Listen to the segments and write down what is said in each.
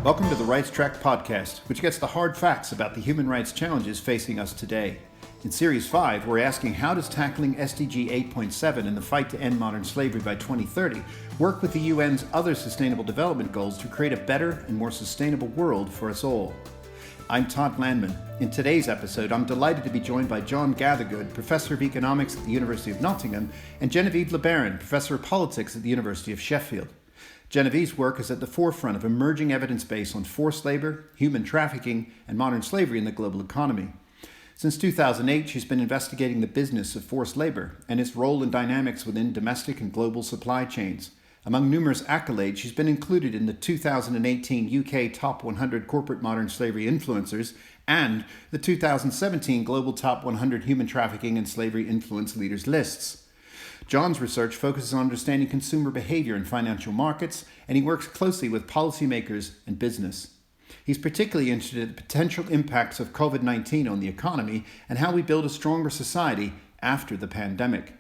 Welcome to the Rights Track podcast, which gets the hard facts about the human rights challenges facing us today. In Series 5, we're asking how does tackling SDG 8.7 in the fight to end modern slavery by 2030 work with the UN's other Sustainable Development Goals to create a better and more sustainable world for us all. I'm Todd. In today's episode, I'm delighted to be joined by John Gathergood, Professor of Economics at the University of Nottingham, and Genevieve LeBaron, Professor of Politics at the University of Sheffield. Genevieve's work is at the forefront of emerging evidence base on forced labor, human trafficking, and modern slavery in the global economy. Since 2008, she's been investigating the business of forced labor and its role and dynamics within domestic and global supply chains. Among numerous accolades, she's been included in the 2018 UK Top 100 Corporate Modern Slavery Influencers and the 2017 Global Top 100 Human Trafficking and Slavery Influence Leaders lists. John's research focuses on understanding consumer behaviour in financial markets, and he works closely with policymakers and business. He's particularly interested in the potential impacts of COVID-19 on the economy and how we build a stronger society after the pandemic.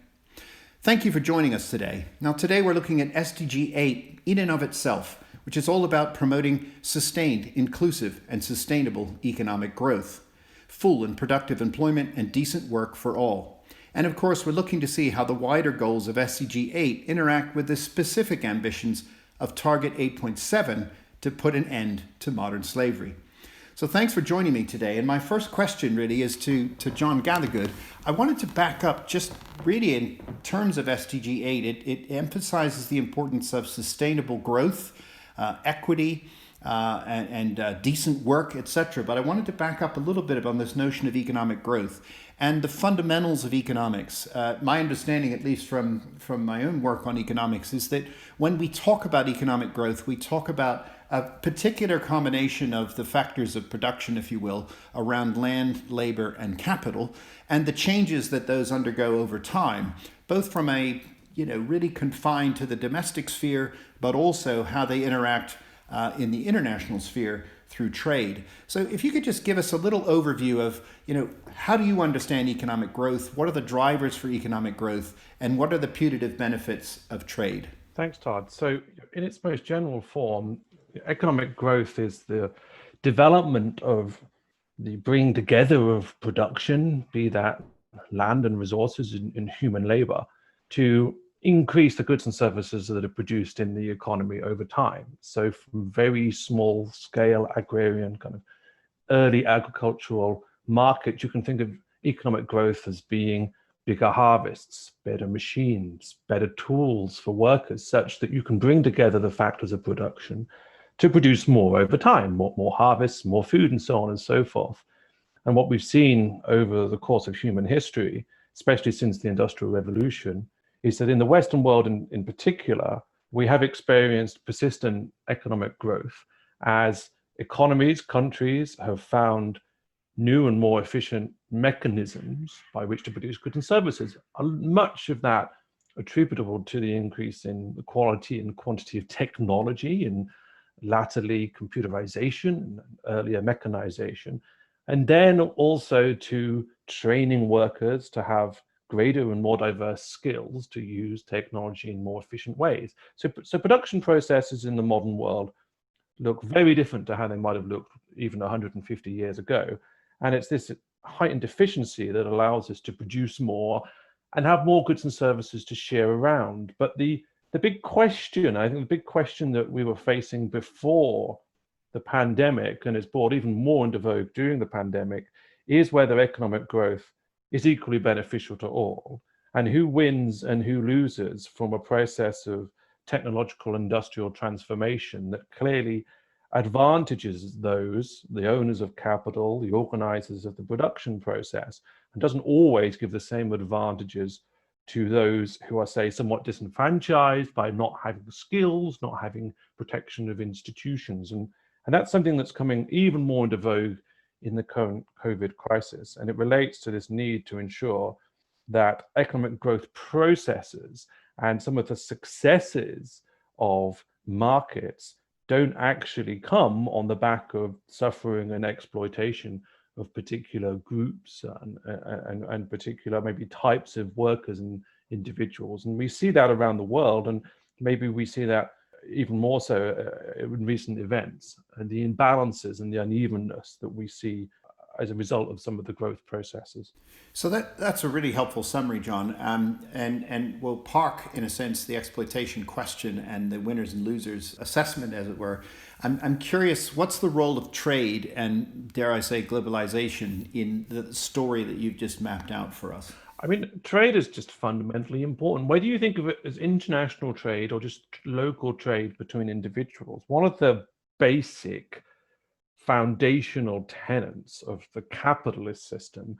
Thank you for joining us today. Now, today we're looking at SDG8 in and of itself, which is all about promoting sustained, inclusive, and sustainable economic growth, full and productive employment, and decent work for all. And of course, we're looking to see how the wider goals of SDG8 interact with the specific ambitions of Target 8.7 to put an end to modern slavery. So thanks for joining me today. And my first question really is to John Gathergood. I wanted to back up just really in terms of SDG8. It emphasizes the importance of sustainable growth, equity, and decent work, etc. But I wanted to back up a little bit on this notion of economic growth and the fundamentals of economics. My understanding, at least from my own work on economics, is that when we talk about economic growth, we talk about a particular combination of the factors of production, if you will, around land, labor, and capital, and the changes that those undergo over time, both from a, really confined to the domestic sphere, but also how they interact in the international sphere through trade. So if you could just give us a little overview of, how do you understand economic growth? What are the drivers for economic growth? And what are the putative benefits of trade? Thanks, Todd. So in its most general form, economic growth is the development of the bringing together of production, be that land and resources and human labor, to increase the goods and services that are produced in the economy over time. So from very small scale agrarian kind of early agricultural markets, you can think of economic growth as being bigger harvests, better machines, better tools for workers, such that you can bring together the factors of production to produce more over time, more harvests, more food, and so on and so forth. And what we've seen over the course of human history, especially since the Industrial Revolution, is that in the Western world in particular, we have experienced persistent economic growth as economies, countries have found new and more efficient mechanisms by which to produce goods and services. Much of that attributable to the increase in the quality and quantity of technology, and latterly computerization and earlier mechanization, and then also to training workers to have greater and more diverse skills to use technology in more efficient ways. So production processes in the modern world look very different to how they might have looked even 150 years ago. And it's this heightened efficiency that allows us to produce more and have more goods and services to share around. But the big question, I think the big question that we were facing before the pandemic, and it's brought even more into vogue during the pandemic, is whether economic growth is equally beneficial to all, and who wins and who loses from a process of technological industrial transformation that clearly advantages those, the owners of capital, the organizers of the production process, and doesn't always give the same advantages to those who are, say, somewhat disenfranchised by not having skills, not having protection of institutions. And that's something that's coming even more into vogue in the current COVID crisis. And it relates to this need to ensure that economic growth processes and some of the successes of markets don't actually come on the back of suffering and exploitation of particular groups and particular maybe types of workers and individuals. And we see that around the world, and maybe we see that even more so in recent events, and the imbalances and the unevenness that we see as a result of some of the growth processes. So that's a really helpful summary, John. And we'll park, in a sense, the exploitation question and the winners and losers assessment, as it were. I'm curious, what's the role of trade and, dare I say, globalization in the story that you've just mapped out for us? I mean, trade is just fundamentally important. Whether you think of it as international trade or just local trade between individuals, one of the basic foundational tenets of the capitalist system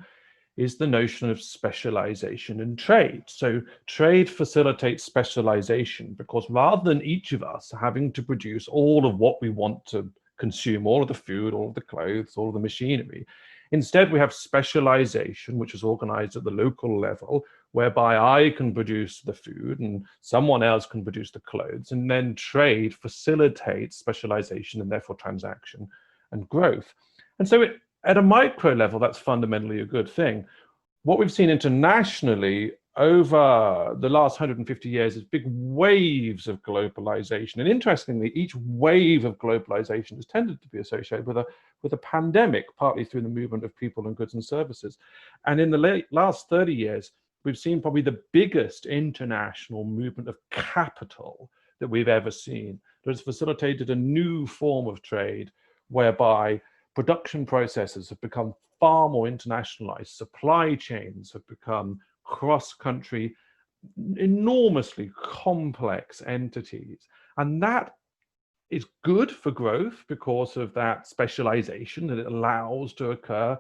is the notion of specialization in trade. So trade facilitates specialization because rather than each of us having to produce all of what we want to consume, all of the food, all of the clothes, all of the machinery, instead we have specialization, which is organized at the local level, whereby I can produce the food and someone else can produce the clothes, and then trade facilitates specialization and therefore transaction and growth. And so at a micro level, that's fundamentally a good thing. What we've seen internationally over the last 150 years is big waves of globalization. And interestingly, each wave of globalization has tended to be associated with a pandemic, partly through the movement of people and goods and services. And in the last 30 years, we've seen probably the biggest international movement of capital that we've ever seen that has facilitated a new form of trade whereby production processes have become far more internationalized, supply chains have become cross-country, enormously complex entities. And that is good for growth because of that specialization that it allows to occur,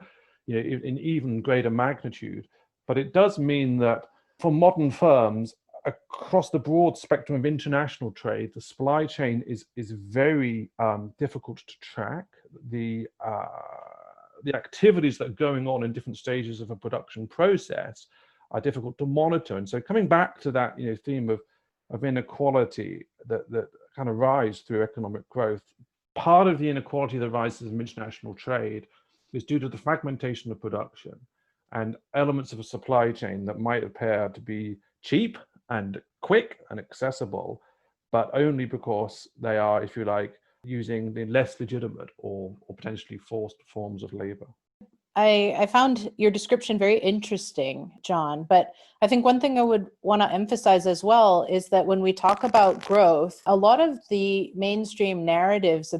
in even greater magnitude. But it does mean that for modern firms, across the broad spectrum of international trade, the supply chain is very difficult to track. The activities that are going on in different stages of a production process are difficult to monitor. And so coming back to that theme of inequality that kind of rise through economic growth, part of the inequality that rises in international trade is due to the fragmentation of production and elements of a supply chain that might appear to be cheap and quick and accessible, but only because they are, if you like, using the less legitimate or potentially forced forms of labor. I found your description very interesting, John, but I think one thing I would want to emphasize as well is that when we talk about growth, a lot of the mainstream narratives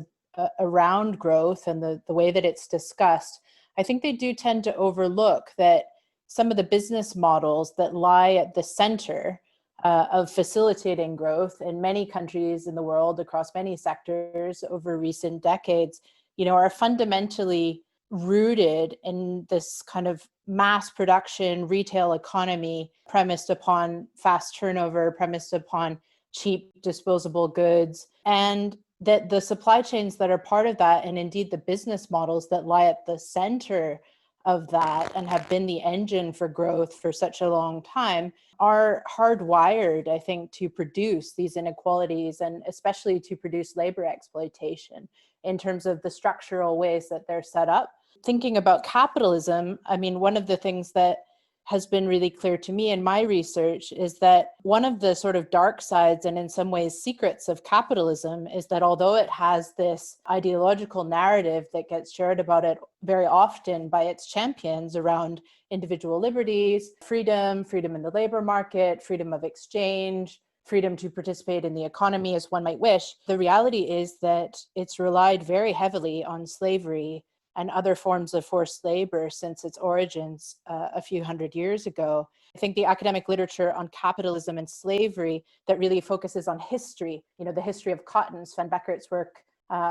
around growth and the way that it's discussed, I think they do tend to overlook that some of the business models that lie at the center of facilitating growth in many countries in the world across many sectors over recent decades, are fundamentally rooted in this kind of mass production retail economy premised upon fast turnover, premised upon cheap disposable goods, and that the supply chains that are part of that, and indeed the business models that lie at the center of that and have been the engine for growth for such a long time, are hardwired, I think, to produce these inequalities and especially to produce labor exploitation in terms of the structural ways that they're set up. Thinking about capitalism, I mean, one of the things that has been really clear to me in my research is that one of the sort of dark sides and in some ways secrets of capitalism is that although it has this ideological narrative that gets shared about it very often by its champions around individual liberties, freedom in the labor market, freedom of exchange, freedom to participate in the economy as one might wish, the reality is that it's relied very heavily on slavery and other forms of forced labor since its origins a few hundred years ago. I think the academic literature on capitalism and slavery that really focuses on history, the history of cotton, Sven Beckert's work,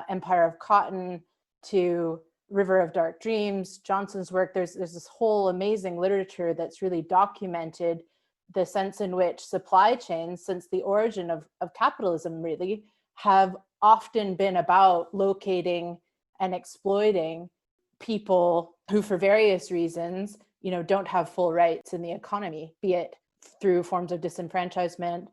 Empire of Cotton, to River of Dark Dreams, Johnson's work, there's this whole amazing literature that's really documented the sense in which supply chains, since the origin of capitalism really, have often been about locating and exploiting people who, for various reasons, don't have full rights in the economy, be it through forms of disenfranchisement,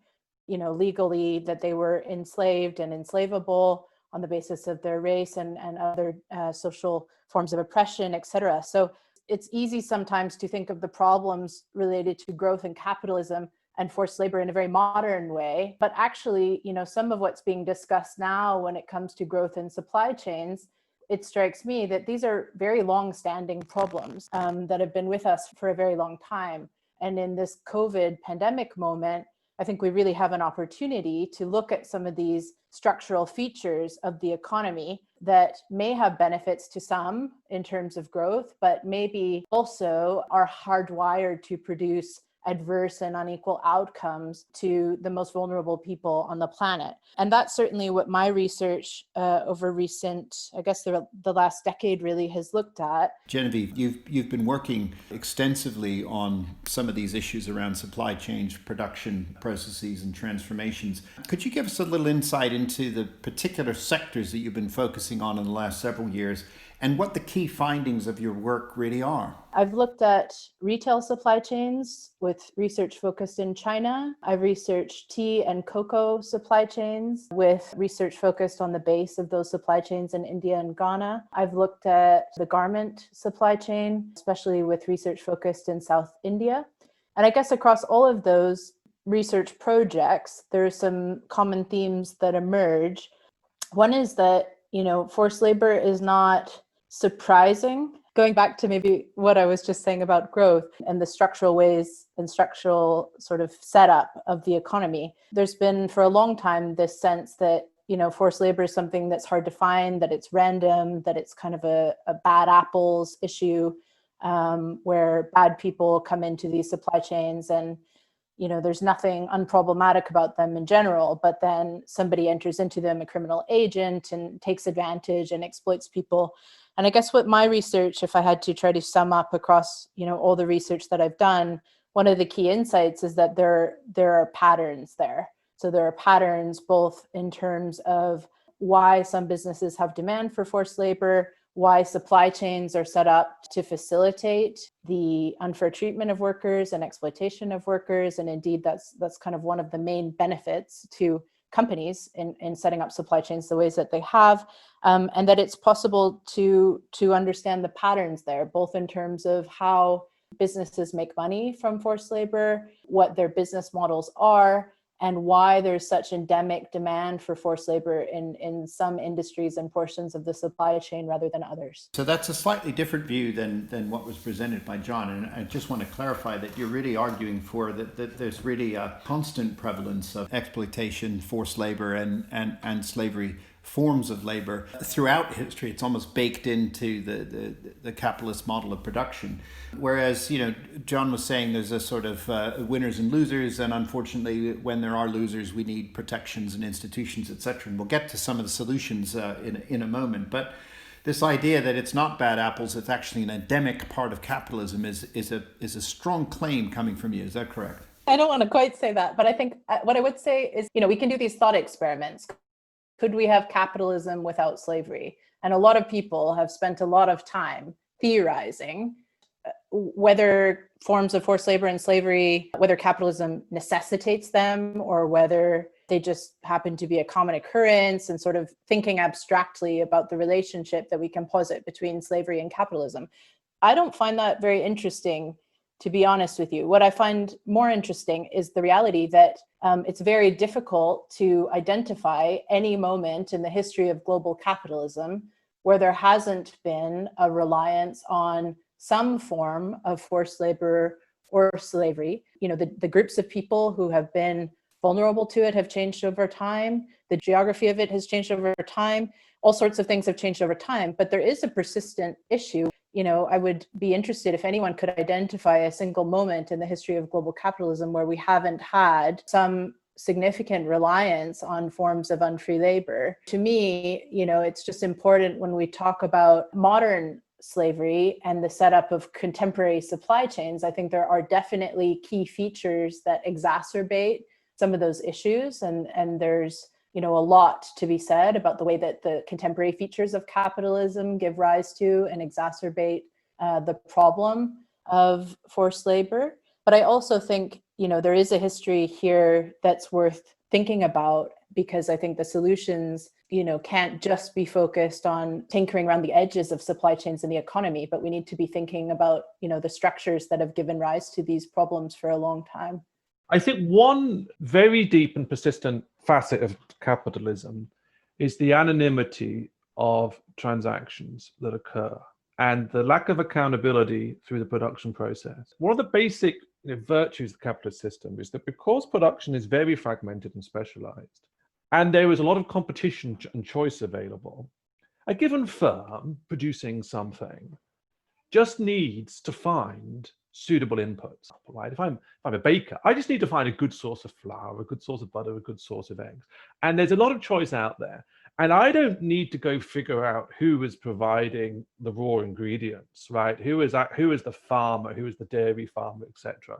legally that they were enslaved and enslavable on the basis of their race and other social forms of oppression, etc. So it's easy sometimes to think of the problems related to growth and capitalism and forced labor in a very modern way. But actually, some of what's being discussed now when it comes to growth in supply chains, it strikes me that these are very long-standing problems that have been with us for a very long time. And in this COVID pandemic moment, I think we really have an opportunity to look at some of these structural features of the economy that may have benefits to some in terms of growth, but maybe also are hardwired to produce adverse and unequal outcomes to the most vulnerable people on the planet. And that's certainly what my research over recent, I guess the last decade really has looked at. Genevieve, you've been working extensively on some of these issues around supply chain, production processes and transformations. Could you give us a little insight into the particular sectors that you've been focusing on in the last several years and what the key findings of your work really are? I've looked at retail supply chains with research focused in China. I've researched tea and cocoa supply chains with research focused on the base of those supply chains in India and Ghana. I've looked at the garment supply chain, especially with research focused in South India. And I guess across all of those research projects, there are some common themes that emerge. One is that, forced labor is not surprising. Going back to maybe what I was just saying about growth and the structural ways and structural sort of setup of the economy, there's been for a long time this sense that, forced labor is something that's hard to find, that it's random, that it's kind of a bad apples issue, where bad people come into these supply chains and there's nothing unproblematic about them in general, but then somebody enters into them, a criminal agent, and takes advantage and exploits people. And I guess what my research, if I had to try to sum up across, all the research that I've done, one of the key insights is that there are patterns there. So there are patterns both in terms of why some businesses have demand for forced labor, why supply chains are set up to facilitate the unfair treatment of workers and exploitation of workers. And indeed, that's kind of one of the main benefits to companies in setting up supply chains the ways that they have, and that it's possible to understand the patterns there, both in terms of how businesses make money from forced labor, what their business models are, and why there's such endemic demand for forced labor in some industries and portions of the supply chain rather than others. So that's a slightly different view than what was presented by John. And I just want to clarify that you're really arguing for that there's really a constant prevalence of exploitation, forced labor, and slavery forms of labor throughout history. It's almost baked into the capitalist model of production. Whereas, John was saying there's a sort of winners and losers, and unfortunately, when there are losers, we need protections and institutions, etc. And we'll get to some of the solutions in a moment. But this idea that it's not bad apples, it's actually an endemic part of capitalism is a strong claim coming from you. Is that correct? I don't want to quite say that, but I think what I would say is, we can do these thought experiments. Could we have capitalism without slavery? And a lot of people have spent a lot of time theorizing whether forms of forced labor and slavery, whether capitalism necessitates them or whether they just happen to be a common occurrence, and sort of thinking abstractly about the relationship that we can posit between slavery and capitalism. I don't find that very interesting, to be honest with you. What I find more interesting is the reality that it's very difficult to identify any moment in the history of global capitalism where there hasn't been a reliance on some form of forced labor or slavery. The groups of people who have been vulnerable to it have changed over time. The geography of it has changed over time. All sorts of things have changed over time, but there is a persistent issue. I would be interested if anyone could identify a single moment in the history of global capitalism where we haven't had some significant reliance on forms of unfree labor. To me, it's just important when we talk about modern slavery and the setup of contemporary supply chains. I think there are definitely key features that exacerbate some of those issues, and there's a lot to be said about the way that the contemporary features of capitalism give rise to and exacerbate the problem of forced labor. But I also think, there is a history here that's worth thinking about, because I think the solutions, can't just be focused on tinkering around the edges of supply chains in the economy, but we need to be thinking about, the structures that have given rise to these problems for a long time. I think one very deep and persistent facet of capitalism is the anonymity of transactions that occur and the lack of accountability through the production process. One of the basic virtues of the capitalist system is that because production is very fragmented and specialized, and there is a lot of competition and choice available, a given firm producing something just needs to find suitable inputs, right? If I'm a baker, I just need to find a good source of flour, a good source of butter, a good source of eggs. And there's a lot of choice out there. And I don't need to go figure out who is providing the raw ingredients, right? Who is the farmer, who is the dairy farmer, etc.,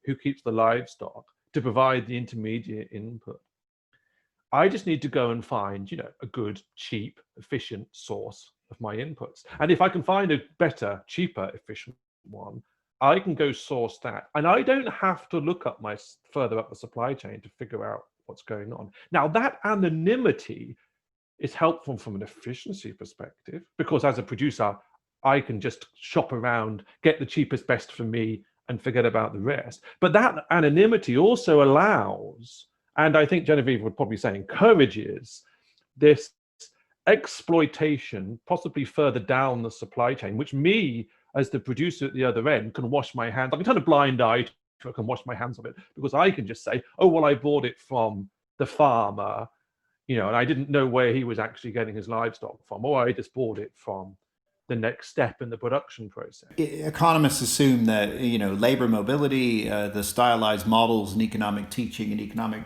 who keeps the livestock to provide the intermediate input. I just need to go and find, a good, cheap, efficient source of my inputs. And if I can find a better, cheaper, efficient one, I can go source that. And I don't have to look up further up the supply chain to figure out what's going on. Now, that anonymity is helpful from an efficiency perspective, because as a producer, I can just shop around, get the cheapest best for me, and forget about the rest. But that anonymity also allows, and I think Genevieve would probably say encourages, this exploitation, possibly further down the supply chain, which me, as the producer at the other end, can wash my hands. I can turn a blind eye to it, I can wash my hands of it, because I can just say, oh, well, I bought it from the farmer, and I didn't know where he was actually getting his livestock from, or I just bought it from the next step in the production process. Economists assume that, labor mobility, the stylized models in economic teaching and economic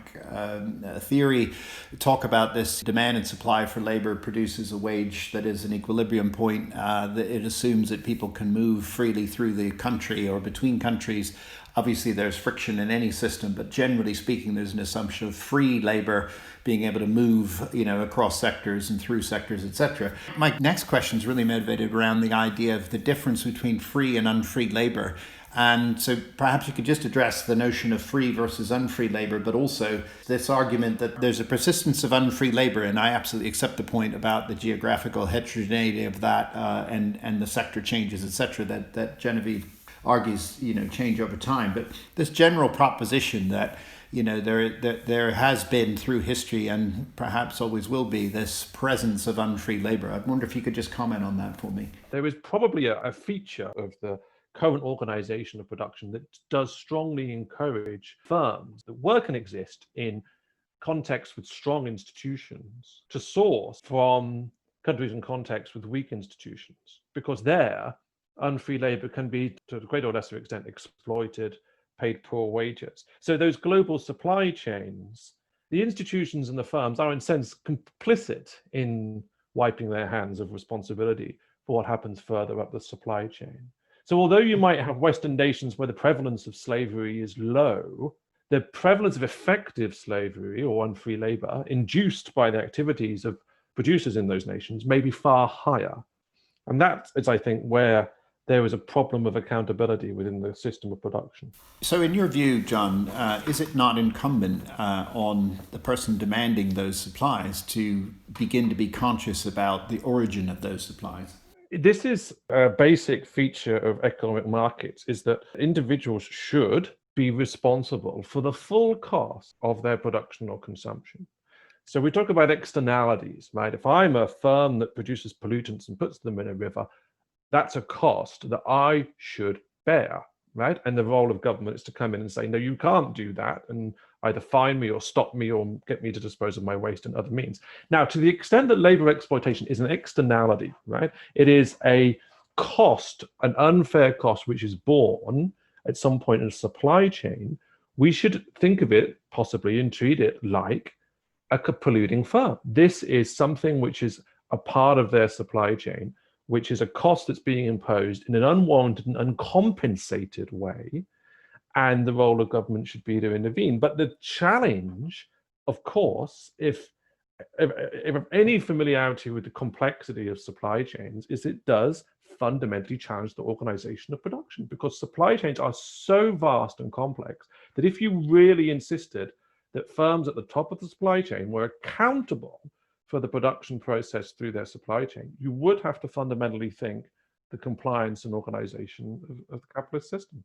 theory talk about this demand and supply for labor produces a wage that is an equilibrium point. That it assumes that people can move freely through the country or between countries. Obviously, there's friction in any system, but generally speaking, there's an assumption of free labor being able to move, across sectors and through sectors, etc. My next question is really motivated around the idea of the difference between free and unfree labor. And so perhaps you could just address the notion of free versus unfree labor, but also this argument that there's a persistence of unfree labor. And I absolutely accept the point about the geographical heterogeneity of that and the sector changes, etc., that Genevieve argues, change over time. But this general proposition that, there has been through history and perhaps always will be this presence of unfree labor. I wonder if you could just comment on that for me. There is probably a feature of the current organization of production that does strongly encourage firms that work and exist in contexts with strong institutions to source from countries and contexts with weak institutions, because there unfree labor can be, to a greater or lesser extent, exploited, paid poor wages. So those global supply chains, the institutions and the firms are in a sense complicit in wiping their hands of responsibility for what happens further up the supply chain. So although you might have Western nations where the prevalence of slavery is low, the prevalence of effective slavery or unfree labor induced by the activities of producers in those nations may be far higher. And that is, I think, where there is a problem of accountability within the system of production. So in your view, John, is it not incumbent on the person demanding those supplies to begin to be conscious about the origin of those supplies? This is a basic feature of economic markets, is that individuals should be responsible for the full cost of their production or consumption. So we talk about externalities, right? If I'm a firm that produces pollutants and puts them in a river, that's a cost that I should bear, right? And the role of government is to come in and say, no, you can't do that, and either fine me or stop me or get me to dispose of my waste and other means. Now, to the extent that labor exploitation is an externality, right? It is a cost, an unfair cost, which is borne at some point in a supply chain. We should think of it possibly and treat it like a polluting firm. This is something which is a part of their supply chain, which is a cost that's being imposed in an unwarranted and uncompensated way, and the role of government should be to intervene. But the challenge, of course, if any familiarity with the complexity of supply chains, is it does fundamentally challenge the organization of production, because supply chains are so vast and complex that if you really insisted that firms at the top of the supply chain were accountable for the production process through their supply chain, you would have to fundamentally think the compliance and organization of the capitalist system.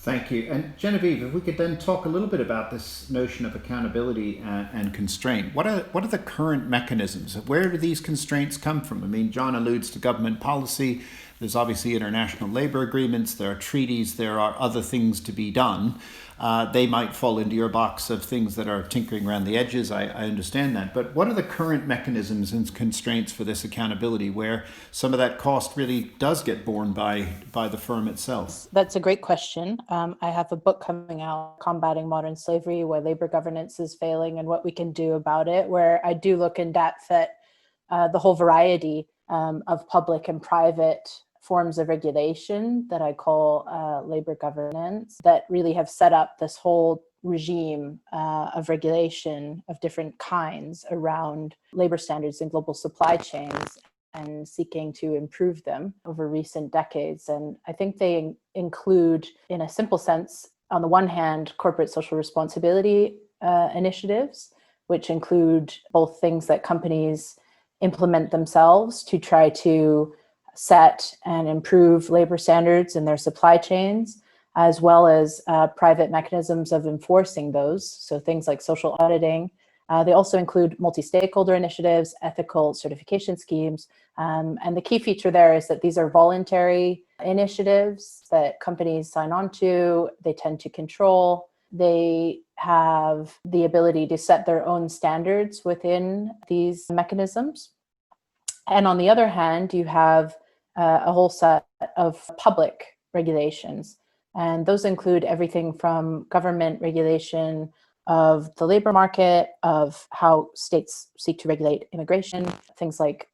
Thank you. And Genevieve, if we could then talk a little bit about this notion of accountability and constraint. What are the current mechanisms? Where do these constraints come from? I mean, John alludes to government policy. There's obviously international labor agreements. There are treaties. There are other things to be done. They might fall into your box of things that are tinkering around the edges. I understand that. But what are the current mechanisms and constraints for this accountability where some of that cost really does get borne by the firm itself? That's a great question. I have a book coming out, Combating Modern Slavery, Why Labor Governance is Failing and What We Can Do About It, where I do look in depth at the whole variety of public and private forms of regulation that I call labor governance that really have set up this whole regime of regulation of different kinds around labor standards and global supply chains and seeking to improve them over recent decades. And I think they include, in a simple sense, on the one hand, corporate social responsibility initiatives, which include both things that companies implement themselves to try to set and improve labor standards in their supply chains, as well as private mechanisms of enforcing those. So things like social auditing. They also include multi-stakeholder initiatives, ethical certification schemes. And the key feature there is that these are voluntary initiatives that companies sign on to. They tend to control. They have the ability to set their own standards within these mechanisms. And on the other hand, you have a whole set of public regulations. And those include everything from government regulation of the labor market, of how states seek to regulate immigration, things like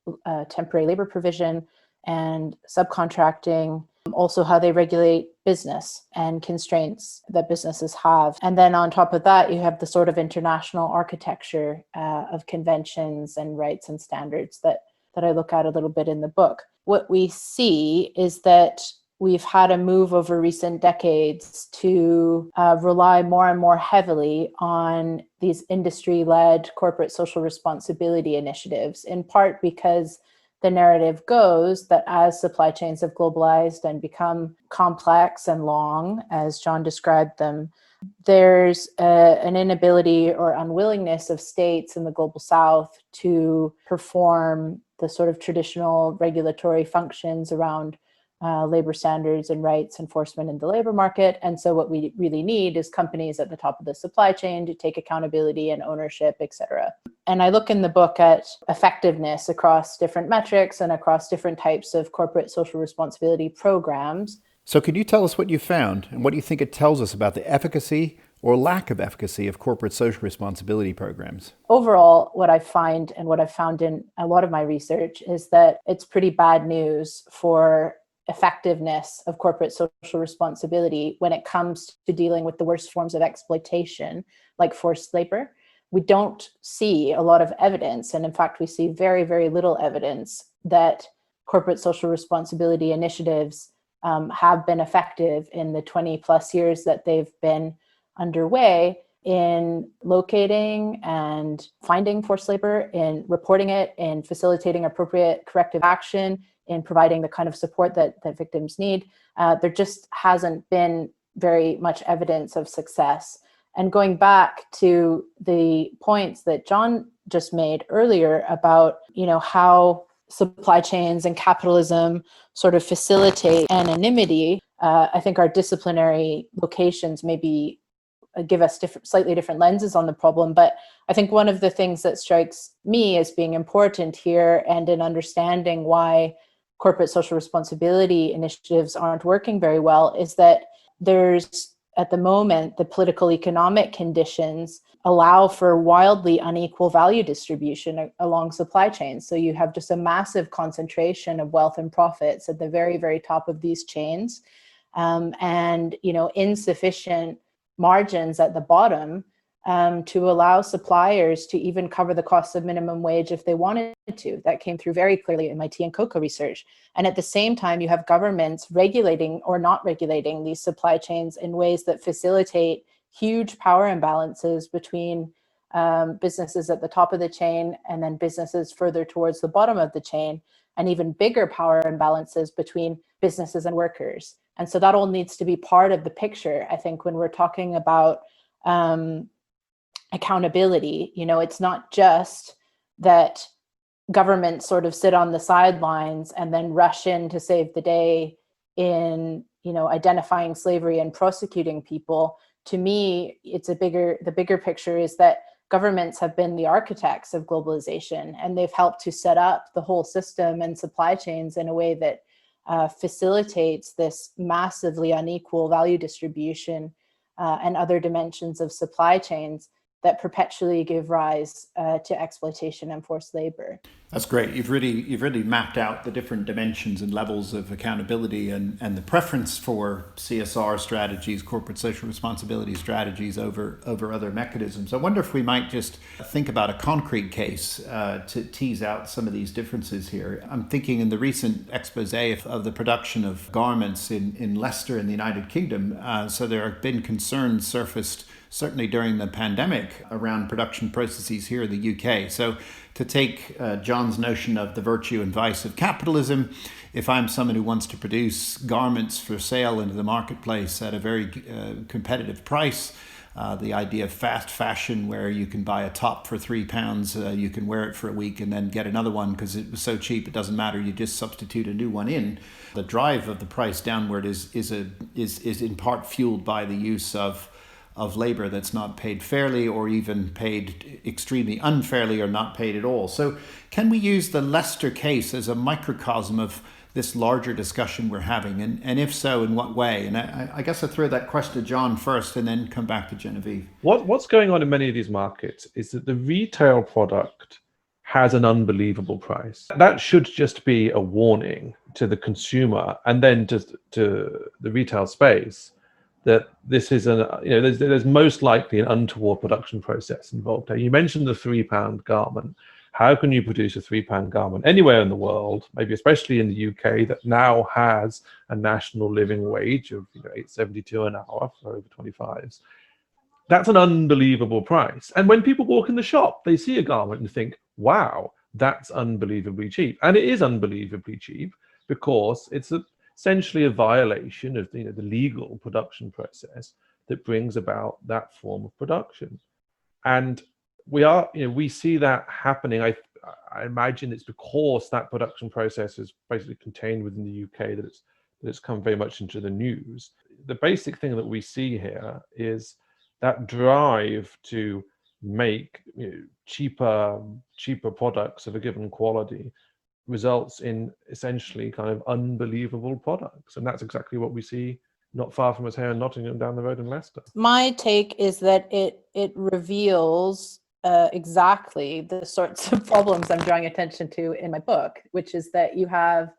temporary labor provision and subcontracting, also how they regulate business and constraints that businesses have. And then on top of that, you have the sort of international architecture of conventions and rights and standards that I look at a little bit in the book. What we see is that we've had a move over recent decades to rely more and more heavily on these industry-led corporate social responsibility initiatives, in part because the narrative goes that as supply chains have globalized and become complex and long, as John described them, there's an inability or unwillingness of states in the global south to perform the sort of traditional regulatory functions around labor standards and rights enforcement in the labor market. And so what we really need is companies at the top of the supply chain to take accountability and ownership, et cetera. And I look in the book at effectiveness across different metrics and across different types of corporate social responsibility programs. So could you tell us what you found and what do you think it tells us about the efficacy or lack of efficacy of corporate social responsibility programs? Overall, what I find and what I've found in a lot of my research is that it's pretty bad news for effectiveness of corporate social responsibility when it comes to dealing with the worst forms of exploitation, like forced labor. We don't see a lot of evidence, and in fact, we see very, very little evidence that corporate social responsibility initiatives have been effective in the 20 plus years that they've been underway in locating and finding forced labor, in reporting it, in facilitating appropriate corrective action, in providing the kind of support that victims need. There just hasn't been very much evidence of success. And going back to the points that John just made earlier about, how supply chains and capitalism sort of facilitate anonymity, I think our disciplinary locations maybe give us slightly different lenses on the problem. But I think one of the things that strikes me as being important here, and in understanding why corporate social responsibility initiatives aren't working very well, is that there's, at the moment, the political economic conditions allow for wildly unequal value distribution along supply chains. So you have just a massive concentration of wealth and profits at the very, very top of these chains, and insufficient margins at the bottom to allow suppliers to even cover the cost of minimum wage if they wanted to. That came through very clearly in my tea and cocoa research. And at the same time, you have governments regulating or not regulating these supply chains in ways that facilitate huge power imbalances between businesses at the top of the chain and then businesses further towards the bottom of the chain, and even bigger power imbalances between businesses and workers. And so that all needs to be part of the picture, I think, when we're talking about accountability. It's not just that governments sort of sit on the sidelines and then rush in to save the day in, identifying slavery and prosecuting people. To me, the bigger picture is that governments have been the architects of globalization, and they've helped to set up the whole system and supply chains in a way that facilitates this massively unequal value distribution and other dimensions of supply chains that perpetually give rise to exploitation and forced labor. That's great. You've really mapped out the different dimensions and levels of accountability and the preference for CSR strategies, corporate social responsibility strategies over other mechanisms. I wonder if we might just think about a concrete case to tease out some of these differences here. I'm thinking in the recent expose of the production of garments in Leicester in the United Kingdom. So there have been concerns surfaced certainly during the pandemic around production processes here in the UK. So to take John's notion of the virtue and vice of capitalism, if I'm someone who wants to produce garments for sale into the marketplace at a very competitive price, the idea of fast fashion where you can buy a top for £3, you can wear it for a week and then get another one because it was so cheap it doesn't matter, you just substitute a new one in. The drive of the price downward is in part fueled by the use of labor that's not paid fairly or even paid extremely unfairly or not paid at all. So can we use the Leicester case as a microcosm of this larger discussion we're having? And if so, in what way? And I guess I'll throw that question to John first and then come back to Genevieve. What's going on in many of these markets is that the retail product has an unbelievable price. That should just be a warning to the consumer and then just to the retail space that this is there's most likely an untoward production process involved. You mentioned the £3 garment. How can you produce a £3 garment anywhere in the world, maybe especially in the UK, that now has a national living wage of $8.72 an hour for over 25s? That's an unbelievable price. And when people walk in the shop, they see a garment and think, wow, that's unbelievably cheap. And it is unbelievably cheap because it's essentially a violation of the legal production process that brings about that form of production. And we see that happening. I imagine it's because that production process is basically contained within the UK that it's come very much into the news. The basic thing that we see here is that drive to make cheaper products of a given quality results in essentially kind of unbelievable products. And that's exactly what we see not far from us here in Nottingham, down the road in Leicester. My take is that it reveals exactly the sorts of problems I'm drawing attention to in my book, which is that you have,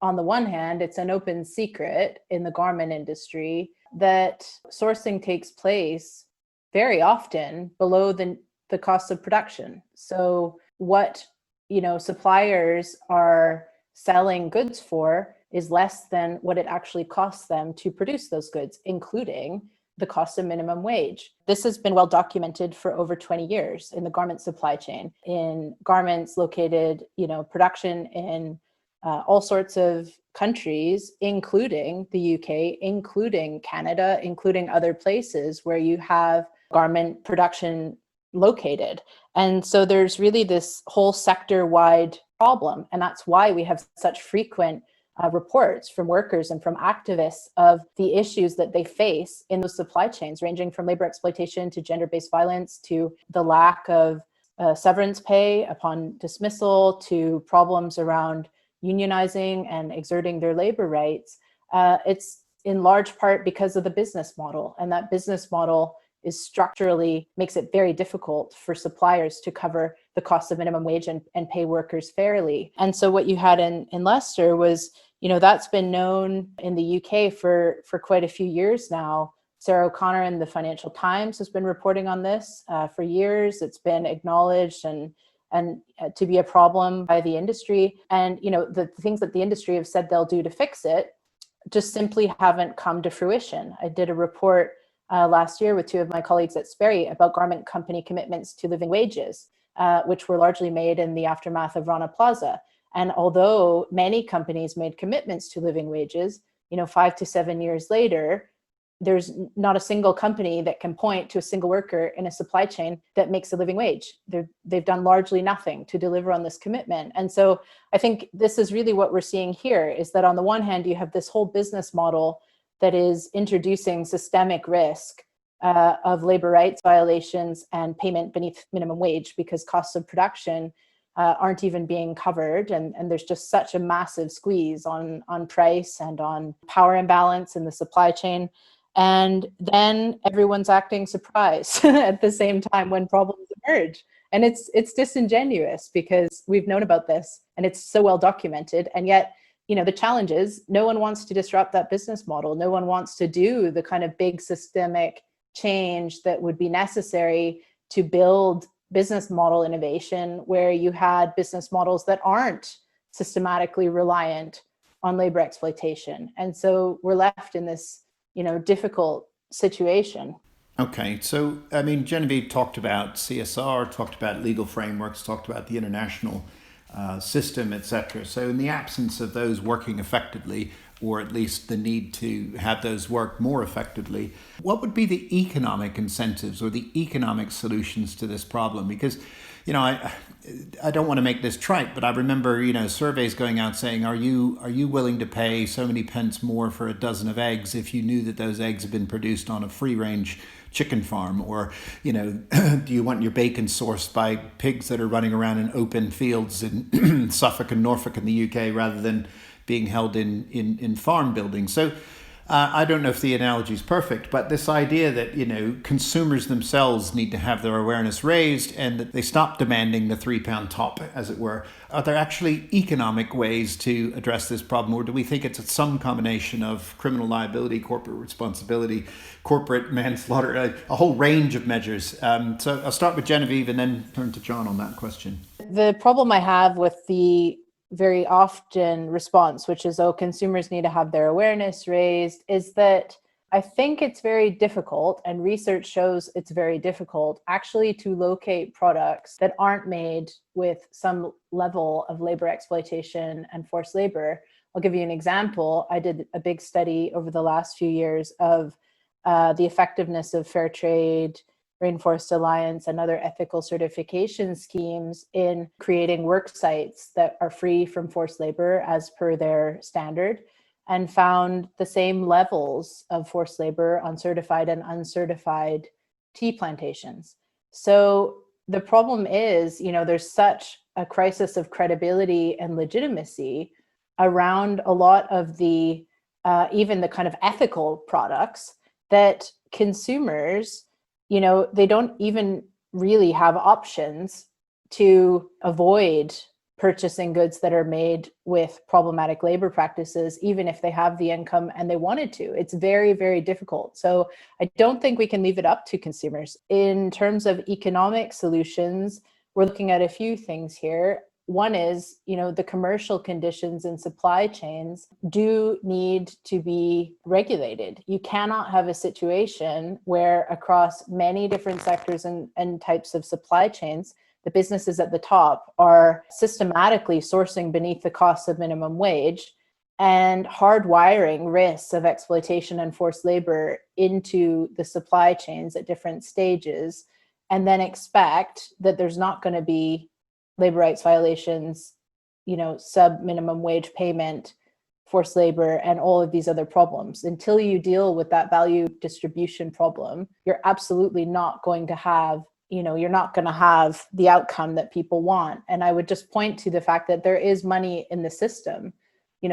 on the one hand, it's an open secret in the garment industry that sourcing takes place very often below the cost of production. So what suppliers are selling goods for is less than what it actually costs them to produce those goods, including the cost of minimum wage. This has been well documented for over 20 years in the garment supply chain, in garments located, production in all sorts of countries, including the UK, including Canada, including other places where you have garment production located. And so there's really this whole sector-wide problem. And that's why we have such frequent reports from workers and from activists of the issues that they face in those supply chains, ranging from labor exploitation to gender-based violence to the lack of severance pay upon dismissal to problems around unionizing and exerting their labor rights. It's in large part because of the business model. And that business model is structurally makes it very difficult for suppliers to cover the cost of minimum wage and pay workers fairly. And so what you had in Leicester was, that's been known in the UK for quite a few years now. Sarah O'Connor in the Financial Times has been reporting on this for years. It's been acknowledged and to be a problem by the industry. And, the things that the industry have said they'll do to fix it just simply haven't come to fruition. I did a report last year with two of my colleagues at Sperry about garment company commitments to living wages, which were largely made in the aftermath of Rana Plaza. And although many companies made commitments to living wages, 5 to 7 years later, there's not a single company that can point to a single worker in a supply chain that makes a living wage. They've done largely nothing to deliver on this commitment. And so I think this is really what we're seeing here, is that on the one hand, you have this whole business model that is introducing systemic risk of labor rights violations and payment beneath minimum wage, because costs of production aren't even being covered. And there's just such a massive squeeze on price and on power imbalance in the supply chain. And then everyone's acting surprised at the same time when problems emerge. And it's disingenuous, because we've known about this and it's so well documented. And yet, the challenge is no one wants to disrupt that business model. No one wants to do the kind of big systemic change that would be necessary to build business model innovation, where you had business models that aren't systematically reliant on labor exploitation. And so we're left in this difficult situation. Okay, so I mean, Genevieve talked about CSR, talked about legal frameworks, talked about the international system, etc. So in the absence of those working effectively, or at least the need to have those work more effectively, what would be the economic incentives or the economic solutions to this problem? Because, I don't want to make this trite, but I remember, surveys going out saying, are you willing to pay so many pence more for a dozen of eggs if you knew that those eggs have been produced on a free range chicken farm? Or, do you want your bacon sourced by pigs that are running around in open fields in Suffolk and Norfolk in the UK rather than being held in farm buildings? So I don't know if the analogy is perfect, but this idea that, consumers themselves need to have their awareness raised and that they stop demanding the £3 top, as it were. Are there actually economic ways to address this problem, or do we think it's some combination of criminal liability, corporate responsibility, corporate manslaughter, a whole range of measures? So I'll start with Genevieve and then turn to John on that question. The problem I have with the very often response, which is, consumers need to have their awareness raised, is that I think it's very difficult, and research shows it's very difficult actually to locate products that aren't made with some level of labor exploitation and forced labor. I'll give you an example. I did a big study over the last few years of the effectiveness of fair trade, Rainforest Alliance, and other ethical certification schemes in creating work sites that are free from forced labor as per their standard, and found the same levels of forced labor on certified and uncertified tea plantations. So the problem is, there's such a crisis of credibility and legitimacy around a lot of the, even the kind of ethical products, that consumers, they don't even really have options to avoid purchasing goods that are made with problematic labor practices, even if they have the income and they wanted to. It's very, very difficult. So I don't think we can leave it up to consumers. In terms of economic solutions, we're looking at a few things here. One is, the commercial conditions in supply chains do need to be regulated. You cannot have a situation where across many different sectors and types of supply chains, the businesses at the top are systematically sourcing beneath the cost of minimum wage and hardwiring risks of exploitation and forced labor into the supply chains at different stages, and then expect that there's not going to be labor rights violations, sub minimum wage payment, forced labor, and all of these other problems. Until you deal with that value distribution problem, you're absolutely not going to have, you're not going to have the outcome that people want. And I would just point to the fact that there is money in the system.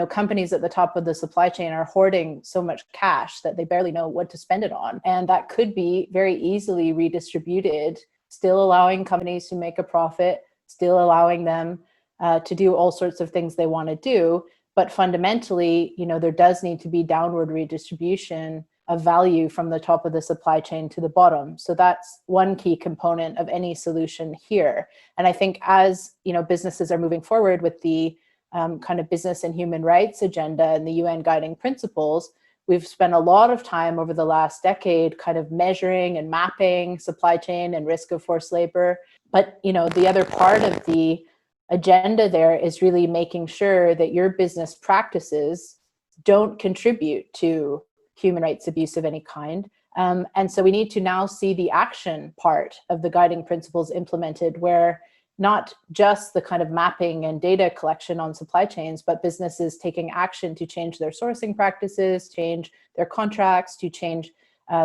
Companies at the top of the supply chain are hoarding so much cash that they barely know what to spend it on. And that could be very easily redistributed, still allowing companies to make a profit, still allowing them to do all sorts of things they want to do. But fundamentally, there does need to be downward redistribution of value from the top of the supply chain to the bottom. So that's one key component of any solution here. And I think as, businesses are moving forward with the kind of business and human rights agenda and the UN guiding principles, we've spent a lot of time over the last decade kind of measuring and mapping supply chain and risk of forced labor. But, the other part of the agenda there is really making sure that your business practices don't contribute to human rights abuse of any kind. And so we need to now see the action part of the guiding principles implemented, where not just the kind of mapping and data collection on supply chains, but businesses taking action to change their sourcing practices, change their contracts, to change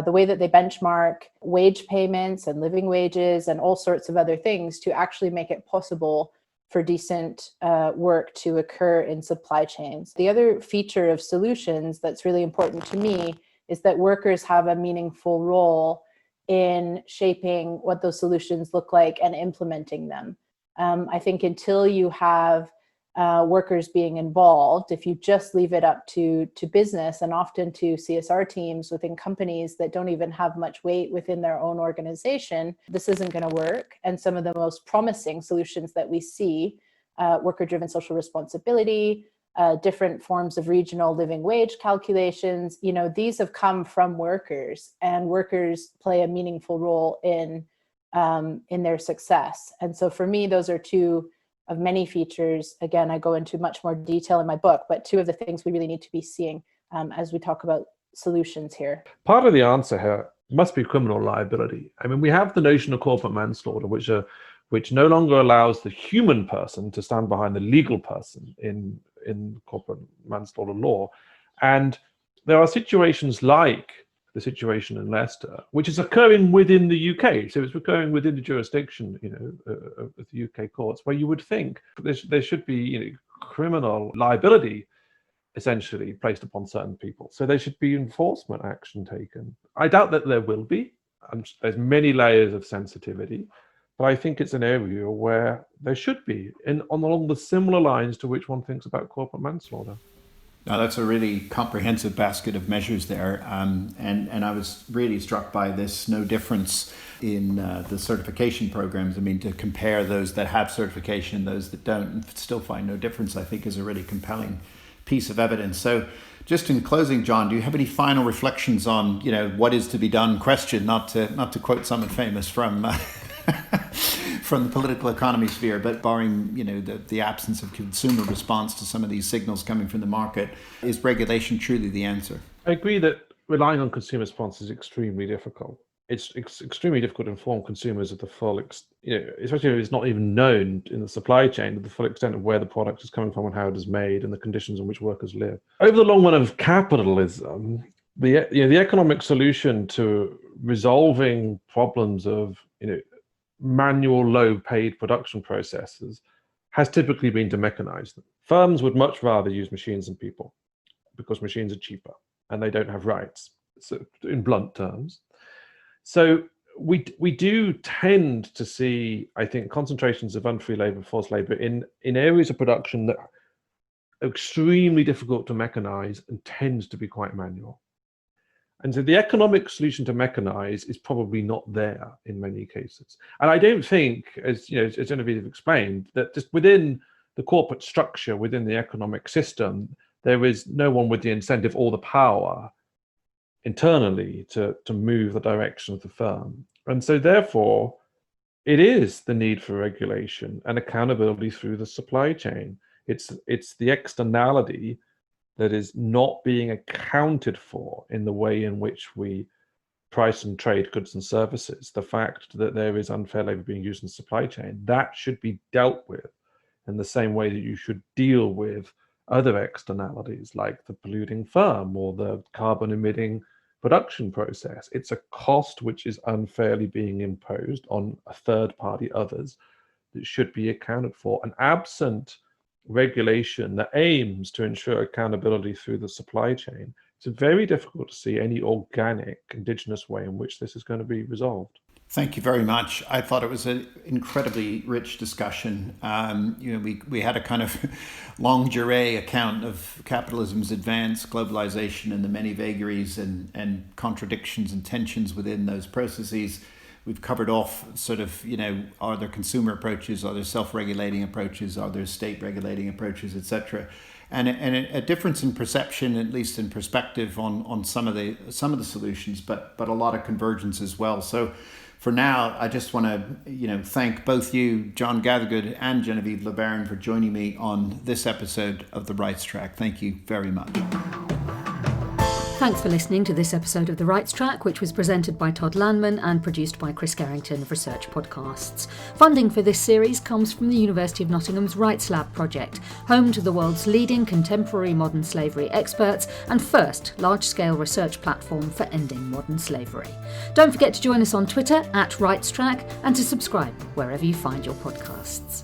the way that they benchmark wage payments and living wages and all sorts of other things to actually make it possible for decent work to occur in supply chains. The other feature of solutions that's really important to me is that workers have a meaningful role in shaping what those solutions look like and implementing them. I think until you have workers being involved, if you just leave it up to business and often to CSR teams within companies that don't even have much weight within their own organization, this isn't going to work. And some of the most promising solutions that we see, worker-driven social responsibility, different forms of regional living wage calculations, these have come from workers, and workers play a meaningful role in their success. And so for me, those are two of many features. Again, I go into much more detail in my book, but two of the things we really need to be seeing as we talk about solutions here. Part of the answer here must be criminal liability. I mean, we have the notion of corporate manslaughter, which no longer allows the human person to stand behind the legal person in corporate manslaughter law. And there are situations like the situation in Leicester, which is occurring within the UK. So it's occurring within the jurisdiction, of the UK courts, where you would think there should be, criminal liability essentially placed upon certain people. So there should be enforcement action taken. I doubt that there will be. There's many layers of sensitivity, but I think it's an area where there should be, along the similar lines to which one thinks about corporate manslaughter. Now, that's a really comprehensive basket of measures there. And I was really struck by this no difference in the certification programs. I mean, to compare those that have certification and those that don't and still find no difference, I think is a really compelling piece of evidence. So just in closing, John, do you have any final reflections on, what is to be done question, not to quote someone famous from from the political economy sphere, but barring, the absence of consumer response to some of these signals coming from the market, is regulation truly the answer? I agree that relying on consumer response is extremely difficult. It's extremely difficult to inform consumers of the full, especially if it's not even known in the supply chain, to the full extent of where the product is coming from and how it is made and the conditions in which workers live. Over the long run of capitalism, the economic solution to resolving problems of, manual, low-paid production processes has typically been to mechanize them. Firms would much rather use machines than people because machines are cheaper and they don't have rights, so in blunt terms. So we do tend to see, I think, concentrations of unfree labor, forced labor in areas of production that are extremely difficult to mechanize and tends to be quite manual. And so the economic solution to mechanize is probably not there in many cases. And I don't think, as Genevieve explained, that just within the corporate structure, within the economic system, there is no one with the incentive or the power internally to move the direction of the firm. And so therefore, it is the need for regulation and accountability through the supply chain. It's the externality that is not being accounted for in the way in which we price and trade goods and services. The fact that there is unfair labor being used in the supply chain, that should be dealt with in the same way that you should deal with other externalities like the polluting firm or the carbon emitting production process. It's a cost which is unfairly being imposed on a third party, others, that should be accounted for. And absent regulation that aims to ensure accountability through the supply chain, it's very difficult to see any organic indigenous way in which this is going to be resolved. Thank you very much. I thought it was an incredibly rich discussion. We had a kind of longue durée account of capitalism's advance, globalization, and the many vagaries and contradictions and tensions within those processes. We've covered off sort of, are there consumer approaches, are there self-regulating approaches, are there state regulating approaches, etc. And a difference in perception, at least in perspective, on some of the solutions, but a lot of convergence as well. So for now, I just want to thank both you, John Gathergood and Genevieve LeBaron, for joining me on this episode of The Rights Track. Thank you very much. Thanks for listening to this episode of The Rights Track, which was presented by Todd Landman and produced by Chris Garrington of Research Podcasts. Funding for this series comes from the University of Nottingham's Rights Lab project, home to the world's leading contemporary modern slavery experts and first large-scale research platform for ending modern slavery. Don't forget to join us on Twitter @RightsTrack and to subscribe wherever you find your podcasts.